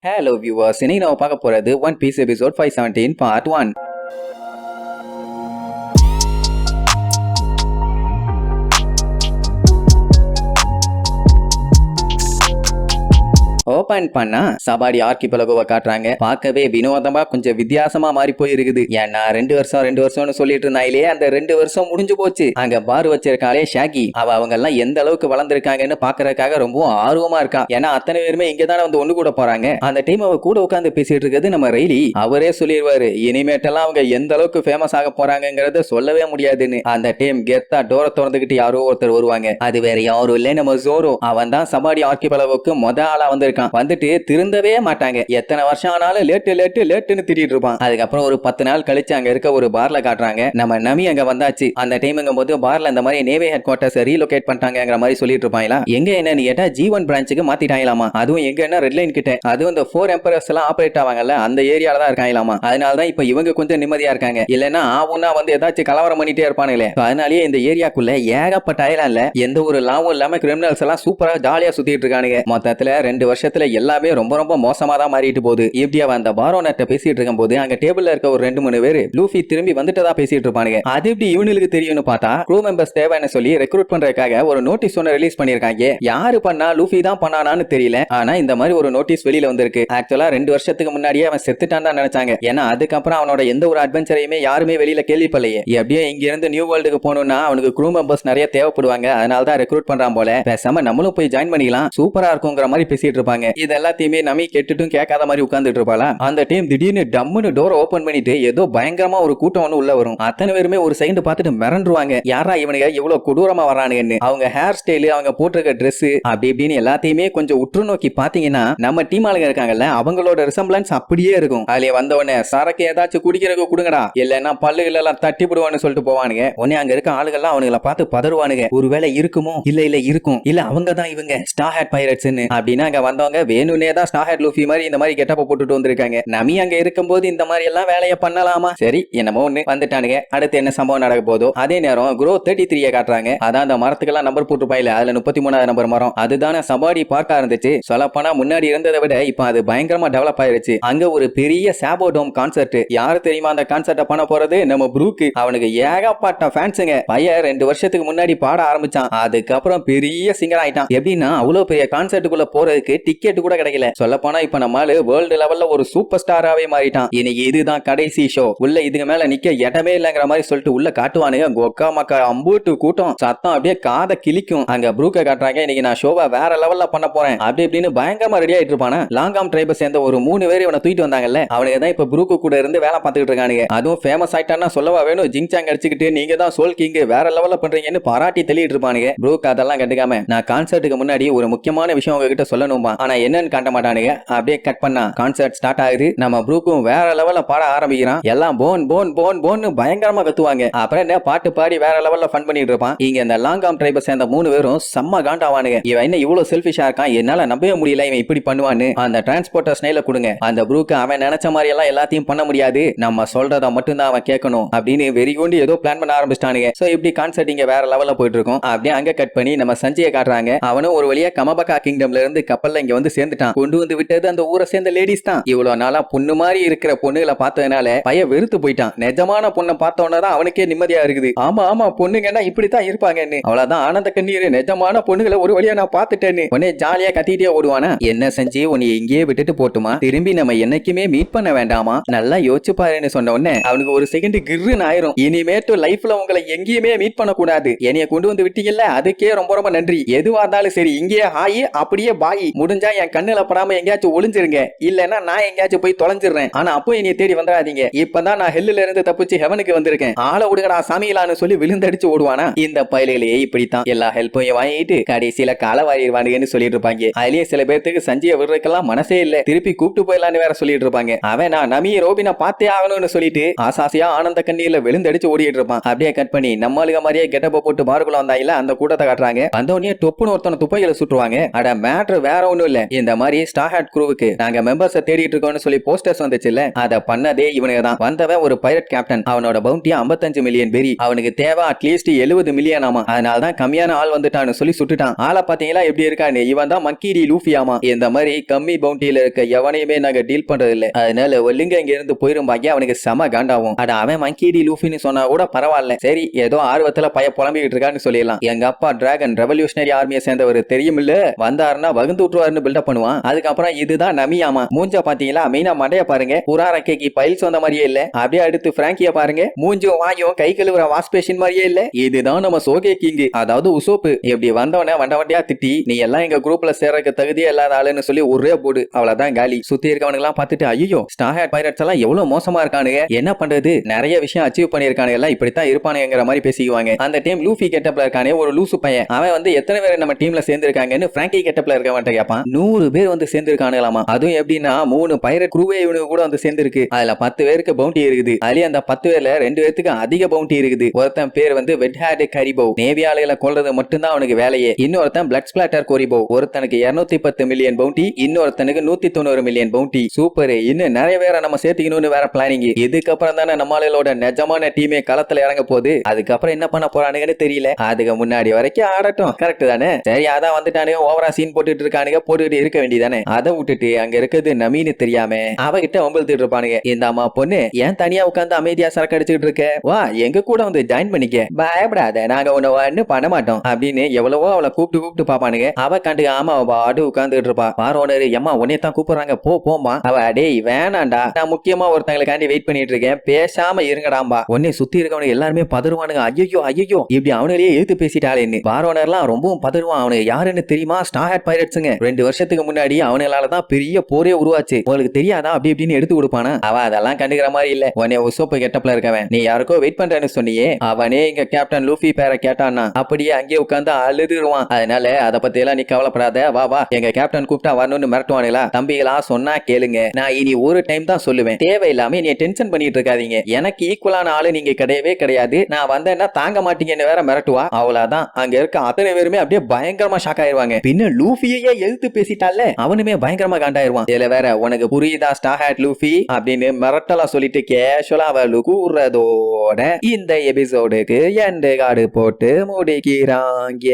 Hello viewers, இன்னைக்கு நம்ம பார்க்க போறது One Piece episode 517 part 1. Open பண்ணா சபாடி ஆர்கிபெலகோவை காட்டுறாங்க. பார்க்கவே வினோதமா கொஞ்சம் வித்தியாசமா மாறி போயிருக்குது. ஏன்னா 2 வருஷம்னு சொல்லிட்டு இருந்தாயிலே அந்த 2 வருஷம் முடிஞ்சு போச்சு. அங்க பார் வச்சிருக்காளே ஷாகி, அவங்க எல்லாம் எந்த அளவுக்கு வளர்ந்துருக்காங்கன்னு பாக்குறதுக்காக ரொம்ப ஆர்வமா இருக்கா. ஏன்னா அத்தனை பேருமே இங்கதானே வந்து ஒண்ணு கூட போறாங்க. அந்த டைம் அவ கூட உட்காந்து பேசிட்டு இருக்கிறது நம்ம ரெய்லி. அவரே சொல்லிடுவாரு, இனிமேட்டெல்லாம் அவங்க எந்த அளவுக்கு ஃபேமஸ் ஆக போறாங்கிறத சொல்லவே முடியாதுன்னு. அந்த டைம் கெத்தா டோரை திறந்துகிட்டு யாரோ ஒருத்தர் வருவாங்க. அது வேற யாரும் இல்ல, நம்ம ஜோரோ. அவன் தான் சபாடி ஆர்கிபெலகோவுக்கு ஆளா வந்திருக்கான். வந்துட்டு திருந்தவே மாட்டாங்க. எத்தனை வருஷம் ஆனாலும் லேட்டுன்னு திட்டிட்டு இருப்பான். அதுக்கப்புறம் ஒரு 10 நாள் கழிச்சு அங்க இருக்க ஒரு பார்ல காட்டுறாங்க. நம்ம நமி அங்க வந்தாச்சு. அந்த டைம்ங்கும் போது பார்ல இந்த மாதிரி நேவி ஹெட் குவார்டர்ஸ் ரீலோகேட் பண்ணிட்டாங்கிற மாதிரி சொல்லிட்டு இருப்பாங்களா. எங்க என்னன்னு கேட்டா G1 பிரான்ச்சுக்கு மாத்திட்டாங்களாமா. அதுவும் எங்கன்னா ரெட் லைன் கிட்ட. அதுவும் இந்த 4 எம்பரர்ஸ் எல்லாம் ஆபரேட் ஆவாங்கல்ல, அந்த ஏரியால தான் இருக்காங்களாமா. அதனாலதான் இப்ப இவங்க கொஞ்சம் நிம்மதியா இருக்காங்க. இல்லன்னா ஆவுன்னா வந்து ஏதாச்சும் கலவரம் பண்ணிட்டே இருப்பானுங்களே. அதனாலேயே இந்த ஏரியாக்குள்ள ஏகப்பட்ட ஐலாண்ட்ல எந்த ஒரு லாவும் இல்லாம கிரிமினல்ஸ் எல்லாம் சூப்பரா ஜாலியா சுத்திட்டு இருக்கானுங்க. மொத்தத்துல 2 வருஷத்துல எல்லாமே ரொம்ப மோசமா தான் மாறிட்டு போகுது. இப்படியா அந்த பாரோனட்ட பேசிட்டு இருக்கும் போது அங்க டேபிள்ல இருக்க ஒரு 2-3 பேரு லூஃபி திரும்பி வந்துட்டதா பேசிட்டு இருப்பானுங்க. அது எப்படி இவனுக்கு தெரியும்னு பார்த்தா க்ரூ மெம்பர்ஸ் தேவைன்னு சொல்லி ரெக்ரூட் பண்றதுக்காக ஒரு நோட்டீஸ் ஒன்னு ரிலீஸ் பண்ணிருக்காங்க. யாரு பண்ணா, லூஃபி தான் பண்ணானான்னு தெரியல. ஆனா இந்த மாதிரி ஒரு நோட்டீஸ் வெளியில வந்திருக்கு. ஆக்சுவலா 2 வருஷத்துக்கு முன்னாடியே அவன் செத்துட்டான் தான் நினைச்சாங்க. ஏன்னா அதுக்கப்புறம் அவனோட எந்த ஒரு அட்வென்ச்சரையுமே யாருமே வெளியில கேள்விப்படலையே. எப்படியே இங்க இருந்து நியூ வேர்ல்டுக்கு போகணும்னா அவனுக்கு க்ரூ மெம்பர்ஸ் நிறைய தேவைப்படுவாங்க. அதனால தான் ரெக்ரூட் பண்றான் போல. பேசாம நம்மளும் போய் ஜாயின் பண்ணிக்கலாம், சூப்பரா இருக்குங்கிற மாதிரி பேசிட்டு இருப்பாங்க. இது எல்லாத்தையுமே நமி கேட்டுட்டும் கேட்காத மாதிரி உட்கார்ந்துட்டு இருப்பாளா. அந்த டைம் திடீர்னு டம்முன்னு டோரை ஓபன் பண்ணிட்டு ஏதோ பயங்கரமா ஒரு கூட்டம் ஒண்ணு உள்ள வரும். அத்தனை பேருமே ஒரு செகண்ட் பார்த்துட்டு மிரண்டுருவாங்க. யாரா இவனுங்க இவ்வளவு கொடூரமா வரானுங்கன்னு. அவங்க ஹேர் ஸ்டைல், அவங்க போட்டிருக்க ட்ரெஸ், அப்படி இப்படின்னு எல்லாத்தையுமே கொஞ்சம் உற்று நோக்கி பாத்தீங்கன்னா நம்ம டீம் ஆளுங்க இருக்காங்கல்ல, அவங்களோட ரிசம்பிளன்ஸ் அப்படியே இருக்கும். அதுல வந்தவனே சரக்கு ஏதாச்சும் குடிக்கிறதுக்கு கொடுங்கடா, இல்லன்னா பல்லுகள் எல்லாம் தட்டி விடுவான்னு சொல்லிட்டு போவானுங்க. உடனே அங்க இருக்க ஆளுகள்லாம் அவனுங்களை பார்த்து பதறுவானுங்க. ஒருவேளை இருக்குமோ, இல்ல இருக்கும், இல்ல அவங்க தான் இவங்க ஸ்டார் ஹேட் பைரட்ஸ்னு அப்படின்னு. அங்க வந்தவங்க வேணும்னே தான் ஸ்டார் ஹேட் லூஃபி மாதிரி இந்த மாதிரி கெட்டப்ப போட்டுட்டு வந்திருக்காங்க. நமி அங்க இருக்கும்போது இந்த மாதிரி எல்லாம் வேலையை பண்ணலாமா? சரி, என்னமோ ஒண்ணு வந்துட்டானுங்க. அடுத்து என்ன சம்பவம் நடக்க போதோ. அதே நேரம் க்ரோ 33 காட்டுறாங்க. அதான் அந்த மரத்துக்கெல்லாம் நம்பர் போட்டுப்பாயில, அதுல 33வது நம்பர் மரம். அதுதானே சபாடி பார்க்கா இருந்துச்சு. சொல்லப்போனா முன்னாடி இருந்ததை விட இப்ப அது பயங்கரமா டெவலப் ஆயிருச்சு. அங்க ஒரு பெரிய சாபோடோம் கான்சர்ட். யாரு தெரியுமா அந்த கான்சர்ட்ட பண்ண போறது? நம்ம ப்ரூக். அவனுக்கு ஏகப்பட்ட ஃபேன்ஸுங்க. பையன் 2 வருஷத்துக்கு முன்னாடி பாட ஆரம்பிச்சான். அதுக்கப்புறம் பெரிய சிங்கர் ஆயிட்டான். எப்படின்னா அவ்வளவு பெரிய கான்சர்ட்டுக்குள்ள போறதுக்கு டிக்கெட் கூட கிடைக்கல. சொல்ல போனா இப்ப நம்மால வேர்ல்டு லெவல்ல ஒரு சூப்பர் ஸ்டாராவே மாறிட்டான். இன்னைக்கு இதுதான் கடைசி ஷோ. உள்ள இதுக்கு மேல நிக்க இடமே இல்லங்கிற மாதிரி சொல்லிட்டு உள்ள காட்டுவானுங்க. கொக்கா மக்கா அம்பூட்டு கூட்டம், சத்தம் அப்படியே காதை கிளிக்கும். அங்க ப்ரூக்க காட்டுறாங்க. இன்னைக்கு நான் ஷோவை வேற லெவல்ல பண்ண போறேன் அப்படி இப்படின்னு பயங்கரமா ரெடி ஆயிட்டு இருப்பானா. லாங்காம் ட்ரைபை சேர்ந்த ஒரு 3 பேர் இவனை தூக்கிட்டு வந்தாங்கல்ல, அவனுக்கு தான் இப்ப ப்ரூக்கு கூட இருந்து வேலை பார்த்துக்கிட்டு இருக்கானுங்க. அதுவும் ஃபேமஸ் ஆயிட்டான்னா சொல்லவா வேணும். ஜிங்சாங் அடிச்சுக்கிட்டு நீங்க தான் சோல் கிங், வேற லெவல்ல பண்றீங்கன்னு பாராட்டி தெளிட்டு இருப்பானுங்க. ப்ரூக் அதெல்லாம் கண்டுக்காம, நான் கான்சர்ட்டுக்கு முன்னாடி ஒரு முக்கியமான விஷயம் உங்ககிட்ட சொல்லணுமா, ஆனா என்னன்னு காட்ட மாட்டானுங்க. அப்படியே கட் பண்ணா கான்சர்ட் ஸ்டார்ட் ஆகுது. நம்ம ப்ரூக்கும் வேற லெவல்ல பாட ஆரம்பிக்கிறான். எல்லாம் போன் பயங்கரமா கத்துவாங்க. அப்புறம் என்ன பாட்டு பாடி வேற லெவல்ல ஃபன் பண்ணிட்டு இருப்பான். இங்க இந்த லாங்காம் ட்ரைபை சேர்ந்த 3 பேரும் செம்ம காண்டாவானுங்க. இவன் என்ன இவ்வளவு செல்ஃபிஷா இருக்கான், என்னால நம்பவே முடியல இவன் இப்படி பண்ணுவான்னு. அந்த டிரான்ஸ்போர்ட்டர் ஸ்னைல கொடுங்க. அந்த ப்ரூக் அவன் நினைச்ச மாதிரி எல்லாம் எல்லாத்தையும் பண்ண முடியாது, நம்ம சொல்றத மட்டும் தான் அவன் கேட்கணும் அப்படின்னு வெறி கொண்டு ஏதோ பிளான் பண்ண ஆரம்பிச்சிட்டானுங்க. சோ இப்படி கான்சர்ட் இங்க வேற லெவல்ல போயிட்டு இருக்கும். அப்படியே அங்க கட் பண்ணி நம்ம சஞ்சயை காட்டுறாங்க. அவனும் ஒரு வழியா கமபகா கிங்டம்ல இருந்து கப்பல்ல இங்க வந்து சேர்ந்துட்டான். கொண்டு வந்து விட்டது அந்த ஊரை சேர்ந்த லேடிஸ் தான். இவ்வளவு நாளா பொண்ணு மாதிரி இருக்கிற பொண்ணுகளை பார்த்ததுனால பையன் வெறுத்து போயிட்டான். நிஜமான பொண்ணை பார்த்தவனதான் அவனுக்கே நிம்மதியா இருக்குது. ஆமா பொண்ணுங்கன்னா இப்படித்தான் இருப்பாங்கன்னு. அவ்வளவுதான் ஆனந்த கண்ணீர். நிஜமான பொண்ணுகளை ஒரு வழியா நான் பார்த்துட்டேன்னு உடனே ஜாலியா கத்திட்டே ஓடுவானா. என்ன செஞ்சு உன்னை எங்கேயே விட்டுட்டு போட்டுமா, திரும்பி நம்ம என்னைக்குமே மீட் பண்ண வேண்டாமா, நல்லா யோசிச்சு பாருன்னு சொன்ன உடனே அவனுக்கு ஒரு செகண்ட் கிர்ன்னு ஆயிரும். இனிமேட்டு லைஃப்ல உங்களை எங்கேயுமே மீட் பண்ண கூடாது, என்னைய கொண்டு வந்து விட்டீங்கல்ல அதுக்கே ரொம்ப நன்றி. எதுவா இருந்தாலும் சரி இங்கேயே ஹாயி அப்படியே பாய். முடிஞ்சா என் கண்ணுல படாம எங்கேயாச்சும் ஒளிஞ்சிருங்க, இல்லன்னா நான் எங்கேயாச்சும் போய் தொலைஞ்சிடுறேன். ஆனா அப்போ என்னைய தேடி வந்துடாதீங்க. இப்பதான் நான் ஹெல்லுல இருந்து தப்பிச்சு ஹெவனுக்கு வந்திருக்கேன். ஆளை விடுங்கடா சாமியிலான்னு சொல்லி விழுந்தடிச்சு ஓடுவானா. இந்த பயலையிலேயே இப்படித்தான் எல்லா ஹெல்ப்பையும் வாங்கிட்டு கடைசியில காலவாரிடுவானுங்கன்னு சொல்லிட்டு இருப்பாங்க. அதுலயே சில பேருக்கு சஞ்சய விடுறதுக்கெல்லாம் மனசே இல்ல, திருப்பி கூப்பிட்டு போயிடலான்னு வேற சொல்லிட்டு இருப்பாங்க. அவன் நான் நமி ரோபினை பார்த்தே ஆகணும்னு சொல்லிட்டு ஆசாசியா ஆனந்த கண்ணீர்ல விழுந்தடிச்சு ஓடிட்டு இருப்பான். அப்படியே கட் பண்ணி நம்மளுக மாதிரியே கெட்டப்ப போட்டு பாருக்குள்ள வந்தாயில அந்த கூட்டத்தை காட்டுறாங்க. வந்தவனே டொப்புன்னு ஒருத்தன துப்பையில சுட்டுருவாங்க. அட மேட்ரு வேற ஒண்ணு ஒண்ணும் இல்ல, இந்த மாதிரி ஸ்டார் ஹேட் குரூவுக்கு நாங்க மெம்பர்ஸ தேடிட்டு இருக்கோம்னு சொல்லி போஸ்டர்ஸ் வந்துச்சுல்ல, அத பண்ணதே இவனுங்க தான். வந்தவன் ஒரு பைரட் கேப்டன், அவனோட பவுண்டி 55 மில்லியன் பெரி, அவனுக்கு தேவை அட்லீஸ்ட் 70 மில்லியன் ஆமா. அதனால தான் கம்மியான ஆள் வந்துட்டான்னு சொல்லி சுட்டுட்டான். ஆளை பாத்தீங்களா எப்படி இருக்கான்னு? இவன் தான் மங்கி டி லூஃபி ஆமா. இந்த மாதிரி கம்மி பவுண்டியில இருக்க எவனையுமே நாங்க டீல் பண்றது இல்ல, அதனால ஒல்லிங்க இங்க இருந்து போயிரும்பாங்க. அவனுக்கு செம காண்டாவும். அட அவன் மங்கி டி லூஃபின்னு சொன்னா கூட பரவாயில்ல, சரி ஏதோ ஆர்வத்துல பய புலம்பிக்கிட்டு இருக்கான்னு சொல்லிடலாம். எங்க அப்பா டிராகன் ரெவல்யூஷனரி ஆர்மியை சேர்ந்தவர் தெரியுமில்ல, வந்தாருன்னா வகுந்து விட்டுருவாருன்னு பில்டப் பண்ணுவான். அதுக்கப்புறம் இதுதான் நமியாமா. மூஞ்ச பாத்தீங்களா? மெயினா மண்டைய பாருங்க, புறா ரெக்கைக்கு பைல்ஸ் வந்த மாதிரியே இல்ல. அப்படியே அடுத்து பிராங்கிய பாருங்க, மூஞ்சும் வாயும் கை கழுவுற வாஷ் பேஷன் மாதிரியே இல்ல. இதுதான் நம்ம சோகே கிங், அதாவது உசோப்பு. இப்படி வந்தவன வண்ட வண்டியா திட்டி, நீ எல்லாம் எங்க குரூப்ல சேர்றதுக்கு தகுதியே இல்லாத ஆளுன்னு சொல்லி ஒரே போடு, அவ்வளவுதான் காலி. சுத்தி இருக்கவனுங்க எல்லாம் பார்த்துட்டு ஐயோ ஸ்டார் ஹேட் பைரட்ஸ் எல்லாம் எவ்வளவு மோசமா இருக்கானுங்க, என்ன பண்றது, நிறைய விஷயம் அச்சீவ் பண்ணிருக்கானுங்க, எல்லாம் இப்படித்தான் இருப்பானுங்கிற மாதிரி பேசிக்குவாங்க. அந்த டைம் லூஃபி கெட்டப்ல இருக்கானே ஒரு லூசு பையன், அவன் வந்து எத்தனை பேர் நம்ம டீம்ல சேர்ந்திருக்காங்கன்னு பிராங்கி கெட்டப்ல இருக்கவன்ட்ட கேட்பான். 100 பேர் வந்து சேர்ந்திருக்கானுங்களாமா. அதுவும் எப்படின்னா 3 பைரட் குரூவே இவனுக்கு கூட வந்து சேர்ந்திருக்கு. அதுல 10 பேருக்கு பவுண்டி இருக்குது. அதுலயே அந்த 10 பேர்ல 2 பேருக்கு அதிக பவுண்டி இருக்குது. ஒருத்தன் பேர் வந்து வெட் ஹேட் கரிபோ, நேவி ஆளுகளை கொல்றது மட்டும்தான் அவனுக்கு வேலையே. இன்னொருத்தன் பிளட் ஸ்பிளாட்டர் கோரிபோ, ஒருத்தனுக்கு 210 மில்லியன் பவுண்டி, இன்னொருத்தனுக்கு 190 மில்லியன் பவுண்டி. சூப்பர். இன்னும் நிறைய பேரை நம்ம சேர்த்துக்கணும்னு வேற பிளானிங். இதுக்கப்புறம் தானே நம்மளோட நிஜமான டீமே களத்துல இறங்க போகுது. அதுக்கப்புறம் என்ன பண்ண போறானுங்கன்னு தெரியல. அதுக்கு முன்னாடி வரைக்கும் ஆடட்டும். கரெக்ட் தானே? சரி அதான் வந்துட்டானுங்க, ஓவரா சீன் போட்டுட்டு இருக்கானுங்க, போட்டுக்கிட்டு இருக்க வேண்டியதானே. அதை விட்டுட்டு அங்க இருக்கிறது நமின்னு தெரியாம அவகிட்ட ஒம்பழுத்துட்டு இருப்பானுங்க. இந்த அம்மா பொண்ணு ஏன் தனியா உட்காந்து அமைதியா சரக்கு அடிச்சுட்டு இருக்க, வா எங்க கூட வந்து ஜாயின் பண்ணிக்க, பயப்படாத நாங்க உன்ன பண்ண மாட்டோம் அப்படின்னு எவ்வளவோ அவளை கூப்பிட்டு பாப்பானுங்க. அவ கண்டு ஆமா பாடு உட்கார்ந்துட்டு இருப்பா. வாரோனரு எம்மா உன்னையத்தான் கூப்பிடுறாங்க, போமா. அவ டேய் வேணாண்டா, நான் முக்கியமா ஒருத்தங்களுக்காண்டி வெயிட் பண்ணிட்டு இருக்கேன், பேசாம இருங்கடாம்பா. உன்னை சுத்தி இருக்கவனுக்கு எல்லாருமே பதறுவானுங்க. ஐயோ இப்படி அவனையே எழுத்து பேசிட்டாளேன்னு. வாரோனர்லாம் ரொம்பவும் பதறுவான். அவனுக்கு யாருன்னு தெரியுமா? Star had பைரட்ஸ்ங்க. 2 வருஷத்துக்கு முன்னாடி அவனால தான் பெரிய போரே உருவாச்சு. உங்களுக்கு தெரியாதா? அப்படி இப்படின்னு எடுத்து கொடுப்பானா. அவ அதெல்லாம் கண்டுக்கிற மாதிரி இல்ல. உன்னை உசோப்பு கெட்டப்ல இருக்கவன், நீ யாருக்கோ வெயிட் பண்றேன்னு சொன்னியே, அவனே இங்க கேப்டன் லூஃபி பேரை கேட்டான்னா அப்படியே அங்கே உட்கார்ந்து அழுதுருவான். அதனால அதை பத்தி எல்லாம் நீ கவலைப்படாத, வா எங்க கேப்டன் கூப்பிட்டா வரணும்னு மிரட்டுவானுங்களா? தம்பிகளா சொன்னா கேளுங்க, நான் இனி ஒரு டைம் தான் சொல்லுவேன், தேவையில்லாம நீ டென்ஷன் பண்ணிட்டு இருக்காதீங்க. எனக்கு ஈக்குவலான ஆளு நீங்க கிடையவே கிடையாது, நான் வந்தேன்னா தாங்க மாட்டீங்கன்னு வேற மிரட்டுவா. அவ்வளவுதான். அங்க இருக்க அத்தனை பேருமே அப்படியே பயங்கரமா ஷாக் ஆயிருவாங்க. பின்ன லூஃபியே எழுத்து பேசிட்டால, அவனுமே பயங்கரமா காண்டாயிருவான். இதுல வேற உனக்கு புரியுதா ஸ்டார் ஹேட் லூஃபி அப்படின்னு மிரட்டலா சொல்லிட்டு கேஷுவலா அவளு கூறதோட இந்த எபிசோடுக்கு எண்டு கார்டு போட்டு முடிக்கிறாங்க.